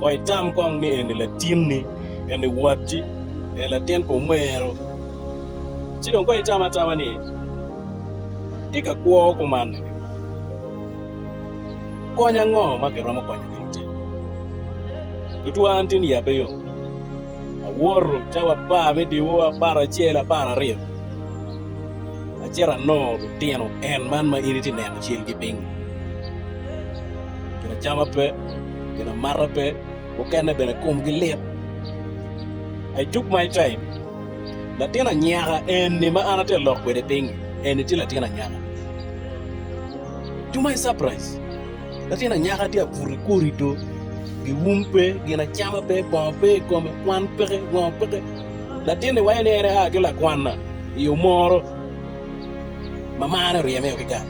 Koi tam kong ni en Latini en Wati en Latin Pomero. Chidong koi tama ni tika kuo kumane. Konya ngo makiromo konya kinti. Tutua antin ya beyo. Aworo chawa pa me diwa para chela para rio. Achera no Lutino en man ma iriti neno chil gi ping. Kina chama pe, kina mara pe, ukene bene kum gi lip. I took my time. Latina nyaga en ni ma anate lok wede ping. En iti Latina nyaga. To my surprise, Latina nyaga dia puri kurito. Gi wumpe, gina chama pe, pompe, come, kwan peke, wan peke. Latina waene ere ha gila kwana. Iyo moro. Mamana rieme okika.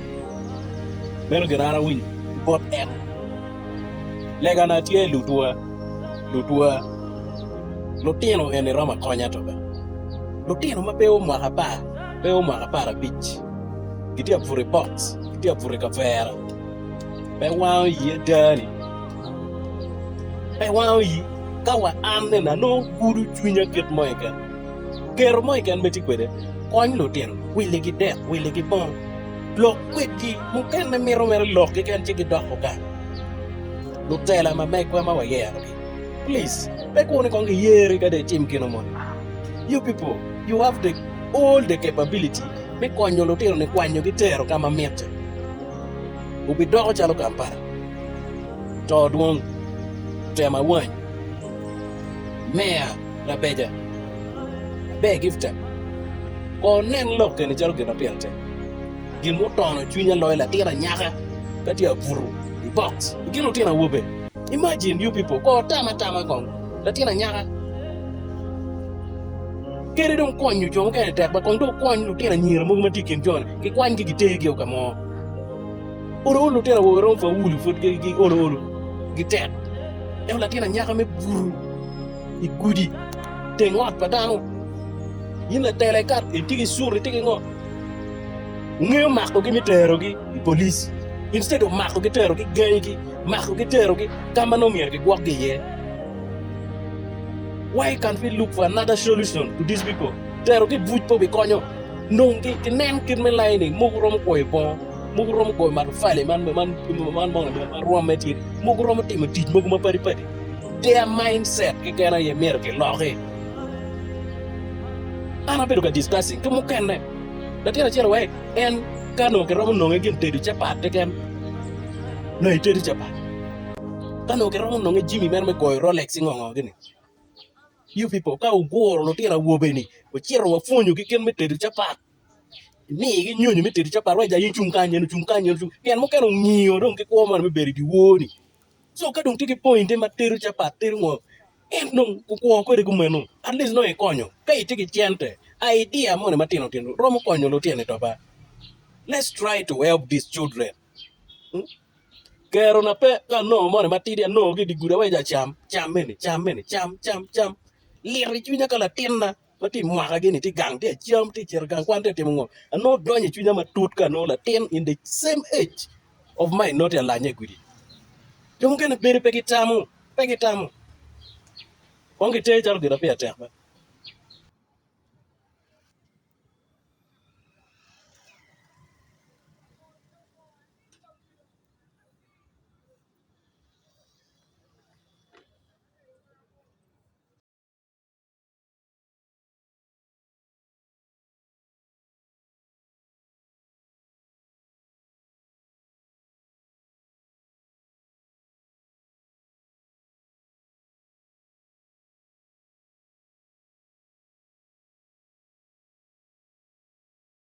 Mero gina win. Bot en. Lega na tie Lutua. Lutino en Roma konya toba. Lutino ma peo mwaka para beach. Gitia puri box, gitia puri kavera. Pe wao yi dani. Pe wao yi kawa ande na no guru chunya ket moikan. Ker moikan beti kwede. Kony Lutino, wile gi dek, wile gi bon. Lok kwedi, mungkin na mero lok ikan chigi doko ka. Lutela ma mekwa ma wayero. Please, pekone kongi yeri kade team kinomon. You people, you have all the capability. Me konyo Lutino ne kwanyo gitero kama miete. Ubi doko chalo kampara. Todwong, tema wany. Mea, la beja. Be gifta. Ko nen loke ni chalo gina piante. Gin motono chunya loy Latina nyaka. Kati apuru. The box. Gin Latina wube. Imagine you people. Ko tama kong. Latina nyaka. Kere dong konyo chong kaya tek. Ba kong do konyo Latina nyira mungu matikin chon. Ki kwanyo gitegi o kamo. Olo Latina wogerong fa wulu. Fut ki olo. Gitek. Ewa Latina nyaka me buru. Igudi. Tengot padano. Yina tele kat itigi sur itigi ngo ngeo mako gi mitero gi police instead of mako gi tero gi gay gi mako gi tero gi kamba no mier gi gwak gi ye. Why can't we look for another solution to these people? Tero gi buj po bi konyo nongi kinen kin me lining mugurom ko ipo mugurom ko mar fale man rom metiri mugurom timo tij muguma pari their mindset ki kana ye mer gi loge. Ana bedo ka discussing to mukene Latina chero we en kano ke romo nonge gin tedi chapat teken no itedi chapat kano ke romo nonge Jimmy mer me koy Rolex ngongo gini. You people ka ugoro Latina wobeni o chero wa fonyo ki ken me tedi chapat ni gi nyonyo me tedi chapat wa ja yin chungkanye ken mukene ngiyo don ke ko man me beri di woni so ka don tiki point ma tedi chapat tedi ngo en non ko de gumeno at least no e konyo ka itiki tiente idea mone matino tindo romo konyo Lutino toba. Let's try to help these children. Kero na pe ka no mone matidia no gi digura weja cham liri chunya kala tinna mati mwaka gini ti gang ti cham ti cher gang kwante ti ngo no donye chunya matut ka no Latin in the same age of mine not alanye gudi jom kene beri pekitamu onge te charo gira pia tekba